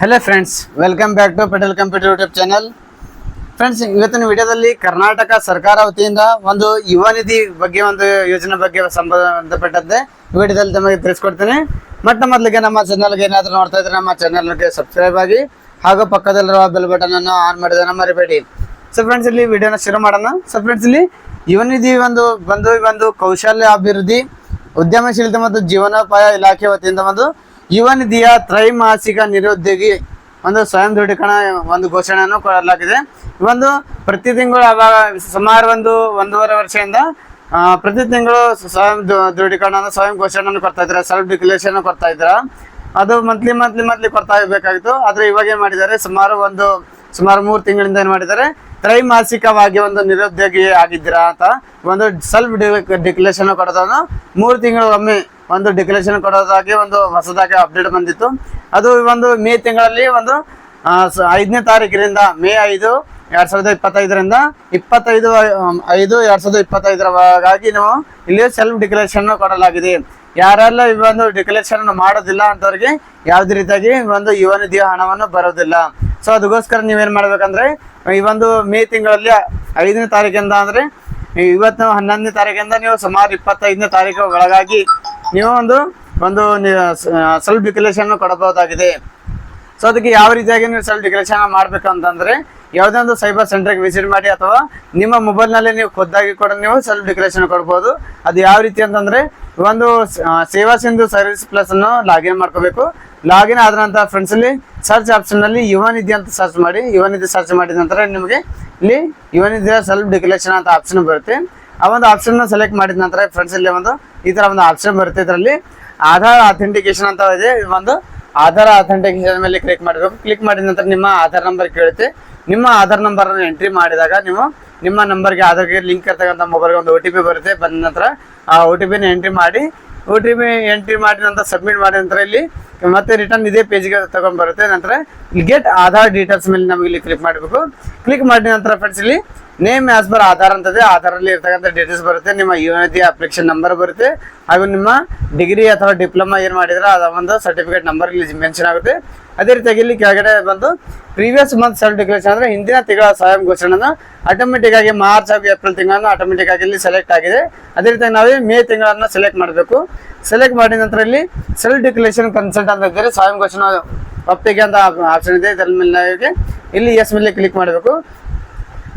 Hello friends, welcome back to Patel computer YouTube channel. Friends, ಇವತ್ತಿನ ವಿಡಿಯೋದಲ್ಲಿ ಕರ್ನಾಟಕ ಸರ್ಕಾರ ವತಿಯಿಂದ ಒಂದು ಯುವ ನಿಧಿ ಬಗ್ಗೆ ಒಂದು ಯೋಜನೆ ಬಗ್ಗೆ ಸಂಬಂಧಪಟ್ಟಂತೆ ವಿಡಿಯೋದಲ್ಲಿ ತಮಗೆ ತಿಳಿಸ್ಕೊಡ್ತೀನಿ. ಮೊದಲಿಗೆ ನಮ್ಮ ಚಾನಲ್ಗೆ ಏನಾದರೂ ನೋಡ್ತಾ ಇದ್ರೆ ನಮ್ಮ ಚಾನಲ್ಗೆ ಸಬ್ಸ್ಕ್ರೈಬ್ ಆಗಿ ಹಾಗೂ ಪಕ್ಕದಲ್ಲಿರುವ ಬೆಲ್ ಬಟನ್ ಅನ್ನು ಆನ್ ಮಾಡೋದನ್ನ ಮರಿಬೇಡಿ. ಸೊ ಫ್ರೆಂಡ್ಸ್, ಇಲ್ಲಿ ವಿಡಿಯೋನ ಶುರು ಮಾಡೋಣ. ಸೊ ಫ್ರೆಂಡ್ಸ್, ಇಲ್ಲಿ ಯುವ ನಿಧಿ ಒಂದು ಕೌಶಲ್ಯ ಅಭಿವೃದ್ಧಿ, ಉದ್ಯಮಶೀಲತೆ ಮತ್ತು ಜೀವನೋಪಾಯ ಇಲಾಖೆ ವತಿಯಿಂದ ಒಂದು ಯುವ ನಿಧಿಯ ತ್ರೈಮಾಸಿಕ ನಿರುದ್ಯೋಗಿ ಒಂದು ಸ್ವಯಂ ದೃಢೀಕರಣ ಒಂದು ಘೋಷಣೆಯನ್ನು ಕೊಡಲಾಗಿದೆ. ಒಂದು ಪ್ರತಿ ತಿಂಗಳು ಸುಮಾರು ಒಂದೂವರೆ ವರ್ಷದಿಂದ ಪ್ರತಿ ತಿಂಗಳು ಸ್ವಯಂ ದೃಢೀಕರಣ ಸ್ವಯಂ ಘೋಷಣೆಯನ್ನು ಕೊಡ್ತಾ ಇದ್ದಾರೆ, ಸೆಲ್ಫ್ ಡಿಕ್ಲರೇಷನ್ ಕೊಡ್ತಾ ಇದ್ದಾರೆ. ಅದು ಮಂತ್ಲಿ ಕೊಡ್ತಾ ಇರಬೇಕಾಗಿತ್ತು. ಆದರೆ ಇವಾಗ ಏನು ಮಾಡಿದ್ದಾರೆ, ಸುಮಾರು 3 ತಿಂಗಳಿಂದ ಏನು ಮಾಡಿದ್ದಾರೆ, ತ್ರೈಮಾಸಿಕವಾಗಿ ಒಂದು ನಿರುದ್ಯೋಗಿ ಆಗಿದ್ದೀರಾ ಅಂತ ಒಂದು ಸೆಲ್ಫ್ ಡಿಕ್ಲರೇಷನ್ ಕೊಡೋದನ್ನು 3 ತಿಂಗಳು ಒಮ್ಮೆ ಒಂದು ಡಿಕ್ಲರೇಷನ್ ಕೊಡೋದಾಗಿ ಒಂದು ಹೊಸದಾಗಿ ಅಪ್ಡೇಟ್ ಬಂದಿತ್ತು. ಅದು ಮೇ ತಿಂಗಳಲ್ಲಿ 5ನೇ ತಾರೀಕಿನಿಂದ ಮೇ 5, 2025ರಿಂದ 25/5/2025 ನಾವು ಇಲ್ಲಿ ಸೆಲ್ಫ್ ಡಿಕ್ಲರೇಷನ್ ಕೊಡಲಾಗಿದೆ. ಯಾರೆಲ್ಲ ಡಿಕ್ಲರೇಷನ್ ಮಾಡೋದಿಲ್ಲ ಅಂತವ್ರಿಗೆ ಯಾವುದೇ ರೀತಿಯಾಗಿ ಯುವ ನಿಧಿಯ ಹಣವನ್ನು ಬರೋದಿಲ್ಲ. ಸೊ ಅದಕ್ಕೋಸ್ಕರ ನೀವೇನು ಮಾಡ್ಬೇಕಂದ್ರೆ ಈ ಮೇ ತಿಂಗಳಲ್ಲಿ 5ನೇ ತಾರೀಕಿಂದ ಅಂದರೆ ಇವತ್ತು 11ನೇ ತಾರೀಕಿಂದ ನೀವು ಸುಮಾರು 25ನೇ ತಾರೀಕು ಒಳಗಾಗಿ ನೀವು ಒಂದು ಸೆಲ್ಫ್ ಡಿಕ್ಲರೇಷನ್ ಕೊಡಬಹುದಾಗಿದೆ. ಸೊ ಅದಕ್ಕೆ ಯಾವ ರೀತಿಯಾಗಿ ನೀವು ಸೆಲ್ಫ್ ಡಿಕ್ಲರೇಷನ್ ಮಾಡಬೇಕಂತಂದ್ರೆ ಯಾವುದೇ ಒಂದು ಸೈಬರ್ ಸೆಂಟರ್ಗೆ ವಿಸಿಟ್ ಮಾಡಿ ಅಥವಾ ನಿಮ್ಮ ಮೊಬೈಲ್ನಲ್ಲಿ ನೀವು ಖುದ್ದಾಗಿ ಕೂಡ ನೀವು ಸೆಲ್ಫ್ ಡಿಕ್ಲರೇಷನ್ ಕೊಡ್ಬೋದು. ಅದು ಯಾವ ರೀತಿ ಅಂತಂದರೆ ಸೇವಾ ಸಿಂಧು ಸರ್ವಿಸ್ ಪ್ಲಸ್ ಅನ್ನು ಲಾಗಿನ್ ಮಾಡ್ಕೋಬೇಕು. ಲಾಗಿನ್ ಆದ ನಂತರ ಫ್ರೆಂಡ್ಸ್ ಇಲ್ಲಿ ಸರ್ಚ್ ಆಪ್ಷನ್ನಲ್ಲಿ ಯುವ ನಿಧಿ ಅಂತ ಸರ್ಚ್ ಮಾಡಿ. ಯುವ ನಿಧಿ ಸರ್ಚ್ ಮಾಡಿದ ನಂತರ ನಿಮಗೆ ಇಲ್ಲಿ ಯುವ ನಿಧಿಯ ಸೆಲ್ಫ್ ಡಿಕ್ಲರೇಷನ್ ಅಂತ ಆಪ್ಷನ್ ಬರುತ್ತೆ. ಆ ಒಂದು ಆಪ್ಷನ್ನ ಸೆಲೆಕ್ಟ್ ಮಾಡಿದ ನಂತರ ಫ್ರೆಂಡ್ಸ್ ಇಲ್ಲಿ ಈ ಥರ ಒಂದು ಆಪ್ಷನ್ ಬರುತ್ತೆ. ಇದರಲ್ಲಿ ಆಧಾರ್ ಅಥೆಂಟಿಕೇಶನ್ ಅಂತ ಇದೆ. ಆಧಾರ್ ಅಥೆಂಟಿಕೇಶನ್ ಮೇಲೆ ಕ್ಲಿಕ್ ಮಾಡಬೇಕು. ಕ್ಲಿಕ್ ಮಾಡಿದ ನಂತರ ನಿಮ್ಮ ಆಧಾರ್ ನಂಬರ್ ಕೇಳುತ್ತೆ. ನಿಮ್ಮ ಆಧಾರ್ ನಂಬರನ್ನು ಎಂಟ್ರಿ ಮಾಡಿದಾಗ ನೀವು ನಿಮ್ಮ ನಂಬರ್ಗೆ ಆಧಾರ್ಗೆ ಲಿಂಕ್ ಇರ್ತಕ್ಕಂಥ ಮೊಬೈಲ್ಗೆ ಒಂದು OTP ಬರುತ್ತೆ. ಬಂದ ನಂತರ ಆ OTPನ ಎಂಟ್ರಿ ಮಾಡಿ ಮಾಡಿದ ನಂತರ ಸಬ್ಮಿಟ್ ಮಾಡಿದ ನಂತರ ಇಲ್ಲಿ ಮತ್ತೆ ರಿಟರ್ನ್ ಇದೇ ಪೇಜ್ಗೆ ತಗೊಂಡು ಬರುತ್ತೆ. ನಂತರ ಇಲ್ಲಿ ಗೆಟ್ ಆಧಾರ್ ಡೀಟೇಲ್ಸ್ ಮೇಲೆ ನಮಗೆ ಇಲ್ಲಿ ಕ್ಲಿಕ್ ಮಾಡಬೇಕು. ಕ್ಲಿಕ್ ಮಾಡಿದ ನಂತರ ಫ್ರೆಂಡ್ಸ್ ಇಲ್ಲಿ ನೇಮ್ ಆಸ್ ಪರ್ ಆಧಾರ್ ಅಂತದೆ. ಆಧಾರಲ್ಲಿ ಇರ್ತಕ್ಕಂಥ ಡೀಟೇಲ್ಸ್ ಬರುತ್ತೆ. ನಿಮ್ಮ ಯುವ ನಿಧಿ ಅಪ್ಲಿಕೇಶನ್ ನಂಬರ್ ಬರುತ್ತೆ. ಹಾಗೂ ನಿಮ್ಮ ಡಿಗ್ರಿ ಅಥವಾ ಡಿಪ್ಲೊಮಾ ಏನು ಮಾಡಿದ್ರೆ ಅದರ ಒಂದು ಸರ್ಟಿಫಿಕೇಟ್ ನಂಬರ್ ಇಲ್ಲಿ ಮೆನ್ಷನ್ ಆಗುತ್ತೆ. ಅದೇ ರೀತಿಯಾಗಿ ಇಲ್ಲಿ ಕೆಳಗಡೆ ಪ್ರೀವಿಯಸ್ ಮಂತ್ ಸೆಲ್ಫ್ ಡಿಕ್ಲರೇಷನ್ ಅಂದರೆ ಹಿಂದಿನ ತಿಂಗಳ ಸ್ವಯಂ ಘೋಷಣೆನ ಆಟೋಮೆಟಿಕ್ ಆಗಿ ಮಾರ್ಚ್ ಹಾಗೂ ಏಪ್ರಿಲ್ ತಿಂಗಳನ್ನು ಆಟೋಮೆಟಿಕ್ ಆಗಿ ಇಲ್ಲಿ ಸೆಲೆಕ್ಟ್ ಆಗಿದೆ. ಅದೇ ರೀತಿಯಾಗಿ ನಾವೇ ಮೇ ತಿಂಗಳನ್ನು ಸೆಲೆಕ್ಟ್ ಮಾಡಬೇಕು. ಸೆಲೆಕ್ಟ್ ಮಾಡಿದ ನಂತರ ಇಲ್ಲಿ ಸೆಲ್ಫ್ ಡಿಕ್ಲರೇಷನ್ ಕನ್ಸಲ್ಟ್ ಅಂತ ಇದ್ದರೆ ಸ್ವಯಂ ಘೋಷಣೆ ಒಪ್ಪಿಗೆ ಅಂತ ಆಪ್ಷನ್ ಇದೆ. ಇದರ ಮೇಲೆ ಇಲ್ಲಿ ಎಸ್ ಮೇಲೆ ಕ್ಲಿಕ್ ಮಾಡಬೇಕು.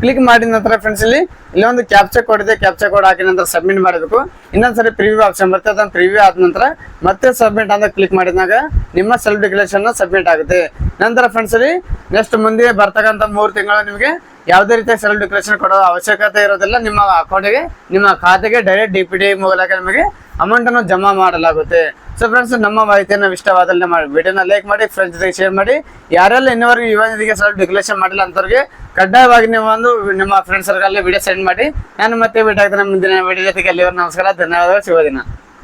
ಕ್ಲಿಕ್ ಮಾಡಿದ ನಂತರ ಫ್ರೆಂಡ್ಸ್ ಇಲ್ಲಿ ಒಂದು ಕ್ಯಾಪ್ಚಾ ಕೋಡ್ ಇದೆ. ಕ್ಯಾಪ್ಚಾ ಕೋಡ್ ಹಾಕಿದ ನಂತರ ಸಬ್ಮಿಟ್ ಮಾಡಬೇಕು. ಇನ್ನೊಂದ್ಸರಿ ಪ್ರಿವ್ಯೂ ಆಪ್ಷನ್ ಬರುತ್ತೆ. ಅದನ್ನು ಪ್ರಿವ್ಯೂ ಆದ ನಂತರ ಮತ್ತೆ ಸಬ್ಮಿಟ್ ಅಂತ ಕ್ಲಿಕ್ ಮಾಡಿದಾಗ ನಿಮ್ಮ ಸೆಲ್ಫ್ ಡಿಕ್ಲರೇಷನ್ ಸಬ್ಮಿಟ್ ಆಗುತ್ತೆ. ನಂತರ ಫ್ರೆಂಡ್ಸ್ ಇಲ್ಲಿ ನೆಕ್ಸ್ಟ್ ಮುಂದೆ ಬರ್ತಕ್ಕಂಥ 3 ತಿಂಗಳು ನಿಮಗೆ ಯಾವುದೇ ರೀತಿಯ ಸೆಲ್ಫ್ ಡಿಕ್ಲರೇಷನ್ ಕೊಡೋ ಅವಶ್ಯಕತೆ ಇರೋದಿಲ್ಲ. ನಿಮ್ಮ ಅಕೌಂಟಿಗೆ ನಿಮ್ಮ ಖಾತೆಗೆ ಡೈರೆಕ್ಟ್ DPD ಮೂಲಕ ನಿಮಗೆ ಅಮೌಂಟನ್ನು ಜಮಾ ಮಾಡಲಾಗುತ್ತೆ. ಸೊ ಫ್ರೆಂಡ್ಸ್, ನಮ್ಮ ಮಾಹಿತಿಯನ್ನು ಇಷ್ಟವಾದಲ್ಲಿ ನಮ್ಮ ವಿಡಿಯೋನ ಲೈಕ್ ಮಾಡಿ, ಫ್ರೆಂಡ್ಸ್ ಜೊತೆಗೆ ಶೇರ್ ಮಾಡಿ. ಯಾರೆಲ್ಲ ಇನ್ನವರೆಗೂ ಯುವ ನಿಧಿಗೆ ಸೆಲ್ಫ್ ಡಿಕ್ಲರೇಷನ್ ಮಾಡಿಲ್ಲ ಅಂತವ್ರಿಗೆ ಕಡ್ಡಾಯವಾಗಿ ನೀವು ನಿಮ್ಮ ಫ್ರೆಂಡ್ಸ್ ಸರ್ಕಲ್ ವಿಡಿಯೋ ಸೆಂಡ್ ಮಾಡಿ. ನಾನು ಮತ್ತೆ ಭೇಟಿ ಆಗ್ತೇನೆ ಮುಂದಿನ ವಿಡಿಯೋ ಜೊತೆಗೆ. ಅಲ್ಲಿವರೆಗೂ ನಮಸ್ಕಾರ, ಧನ್ಯವಾದಗಳು, ಶುಭ ದಿನ.